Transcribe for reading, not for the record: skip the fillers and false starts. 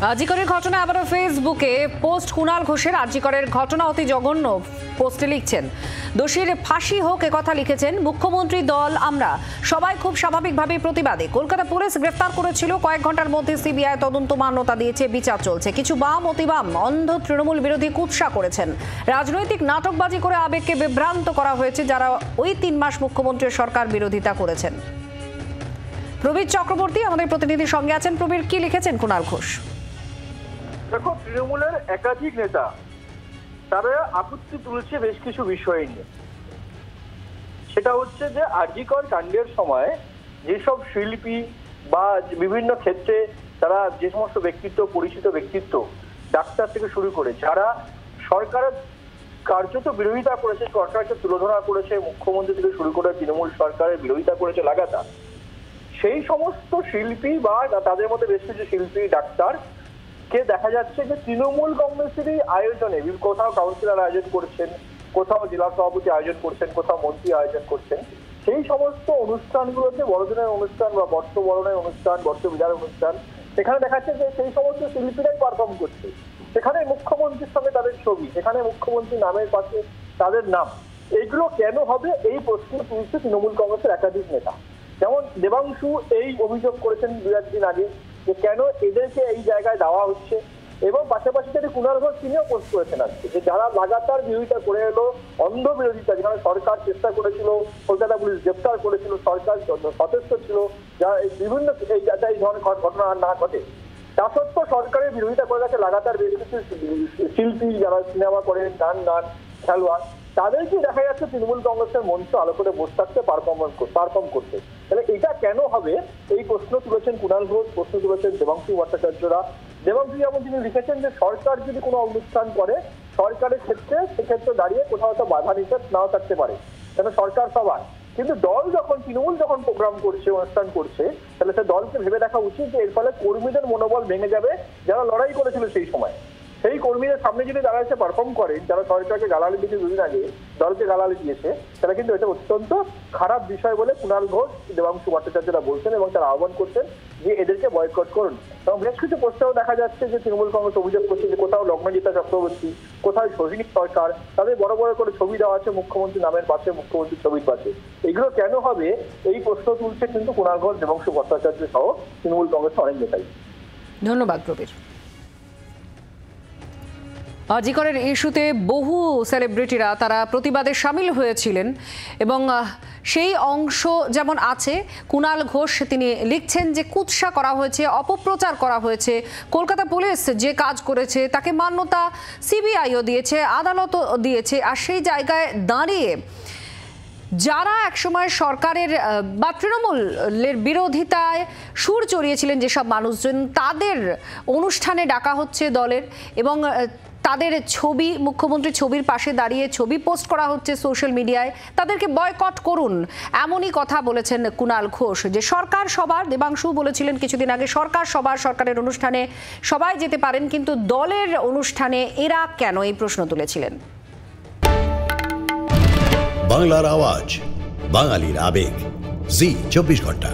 আজিকরের ঘটনা আবারও ফেসবুকে পোস্ট কুণাল ঘোষের। আজিকরের ঘটনা অতি জঘন্য পোস্টে লিখছেন, দোষীর ফাঁসি হোক একথা লিখেছেন। মুখ্যমন্ত্রী দল আমরা সবাই খুব স্বাভাবিকভাবে প্রতিবাদী। কলকাতা পুলিশ গ্রেফতার করেছিল, কয়েক ঘন্টার মধ্যে সিবিআই তদন্ত মান্যতা দিয়েছে, বিচার চলছে। কিছু বাম অতিবাম অন্ধ তৃণমূল বিরোধী কুৎসা করেছেন। রাজনৈতিক নাটকবাজি করে আবেগকে বিভ্রান্ত করা হয়েছে, যারা ওই 3 মাস মুখ্যমন্ত্রীর সরকার বিরোধিতা করেছেন। প্রবীর চক্রবর্তী আমাদের প্রতিনিধির সঙ্গে আছেন। প্রবীর, কি লিখেছেন কুণাল ঘোষ? দেখো, তৃণমূলের একাধিক নেতা তারা আপত্তি তুলছে বেশ কিছু বিষয় নিয়ে। সেটা হচ্ছে যে আরজিকর কাণ্ডের সময় যেসব শিল্পী বা বিভিন্ন ক্ষেত্রে তারা যে সমস্ত ব্যক্তিত্ব, পরিচিত ব্যক্তিত্ব, ডাক্তার থেকে শুরু করে যারা সরকারের কার্যত বিরোধিতা করেছে, সরকারকে তুলোধনা করেছে, মুখ্যমন্ত্রী থেকে শুরু করে তৃণমূল সরকারের বিরোধিতা করেছে লাগাতার, সেই সমস্ত শিল্পী বা তাদের মধ্যে বেশ কিছু শিল্পী, ডাক্তার কে দেখা যাচ্ছে যে তৃণমূল কংগ্রেসেরই আয়োজনে কোথাও কাউন্সিলর আয়োজন করছেন, কোথাও জেলা সভাপতি আয়োজন করছেন, কোথাও মন্ত্রী আয়োজন করছেন। সেই সমস্ত অনুষ্ঠানগুলোতে বড়দিনের অনুষ্ঠান বা বর্ষবরণের অনুষ্ঠান, বর্ষবিদার অনুষ্ঠান, সেখানে দেখা যাচ্ছে যে সেই সমস্ত শিল্পীরাই পারফর্ম করছে। সেখানে মুখ্যমন্ত্রীর সঙ্গে তাদের ছবি, সেখানে মুখ্যমন্ত্রী নামের পাশে তাদের নাম। এইগুলো কেন হবে, এই প্রশ্ন তুলছে তৃণমূল কংগ্রেসের একাধিক নেতা। যেমন দেবাংশু এই অভিযোগ করেছেন 2-1 দিন আগে যে কেন এদেরকে এই জায়গায় দেওয়া হচ্ছে, এবং পাশাপাশি যেটা কুণাল ঘোষ তিনিও পোস্ট করেছেন আজকে যে যারা লাগাতার বিরোধিতা করে এলো, অন্ধ বিরোধিতা, যেখানে সরকার চেষ্টা করেছিল, কলকাতা পুলিশ গ্রেফতার করেছিল, সরকার সচেষ্ট ছিল যা বিভিন্ন এই ধরনের ঘটনা না ঘটে, তা সত্ত্বেও সরকারের বিরোধিতা করে গেছে লাগাতার বেশ কিছু শিল্পী যারা সিনেমা করেন, গান খেলোয়াড়, তাদেরকে দেখা যাচ্ছে তৃণমূল কংগ্রেসের মঞ্চ আলো করে বসে থাকতে পারফর্ম করতে। তাহলে এটা কেন হবে, এই প্রশ্ন তুলেছেন কুণাল ঘোষ, প্রশ্ন তুলেছেন দেবাংশু ভট্টাচার্যরা। দেবাংশু যেমন তিনি লিখেছেন যে সরকার যদি কোনো অনুষ্ঠান করে, সরকারের ক্ষেত্রে সেক্ষেত্রে দাঁড়িয়ে কোথাও তো বাধা নিষেধ নাও থাকতে পারে, কেন সরকার সবার। কিন্তু দল যখন, তৃণমূল যখন প্রোগ্রাম করছে, অনুষ্ঠান করছে, তাহলে সে দলকে ভেবে দেখা উচিত যে এর ফলে কর্মীদের মনোবল ভেঙে যাবে, যারা লড়াই করেছিল সেই সময়। সেই কর্মীদের সামনে যদি তারা এসে পারফর্ম করেন, যারা সরকারকে গালালি দিয়েছে, দুদিন আগে দলকে গালালি দিয়েছে, তাহলে কিন্তু এটা অত্যন্ত খারাপ বিষয় বলে কুণাল ঘোষ, দেবাংশু ভট্টাচার্যরা বলছেন, এবং তারা আহ্বান করছেন যে এদেরকে বয়কট করুন। এবং বেশ কিছু পোস্টেও দেখা যাচ্ছে যে তৃণমূল কংগ্রেস অভিযোগ করছে যে কোথাও লগ্নজিতা চক্রবর্তী, কোথাও সৈনিক সরকার, তাদের বড় বড় করে ছবি দেওয়া আছে মুখ্যমন্ত্রী নামের পাশে, মুখ্যমন্ত্রীর ছবির পাশে। এগুলো কেন হবে, এই প্রশ্ন তুলছে কিন্তু কুণাল ঘোষ, দেবাংশু ভট্টাচার্য সহ তৃণমূল কংগ্রেসের অনেক নেতাই। ধন্যবাদ প্রবীর। আজিকরের ইস্যুতে বহু সেলিব্রিটিরা তারা প্রতিবাদে সামিল হয়েছিলেন, এবং সেই অংশ যেমন আছে, কুণাল ঘোষ তিনি লিখছেন যে কুৎসা করা হয়েছে, অপপ্রচার করা হয়েছে। কলকাতা পুলিশ যে কাজ করেছে তাকে মান্যতা সিবিআইও দিয়েছে, আদালতও দিয়েছে। আর সেই জায়গায় দাঁড়িয়ে যারা একসময় সরকারের বা তৃণমূলের বিরোধিতায় সুর চড়িয়েছিলেন যেসব মানুষজন, তাদের অনুষ্ঠানে ডাকা হচ্ছে দলের, এবং তাদের ছবি, মুখ্যমন্ত্রীর ছবির পাশে দাঁড়িয়ে ছবি পোস্ট করা হচ্ছে সোশ্যাল মিডিয়ায়। তাদেরকে বয়কট করুন, এমনই কথা বলেছেন কুণাল ঘোষ। যে সরকার সবার, দেবাংশু বলেছিলেন কিছুদিন আগে সরকার সবার, সরকারের অনুষ্ঠানে সবাই যেতে পারেন, কিন্তু দলের অনুষ্ঠানে এরা কেন, এই প্রশ্ন তুলেছিলেন। বাংলার আওয়াজ, বাঙালির আবেগ, জি 24 ঘন্টা।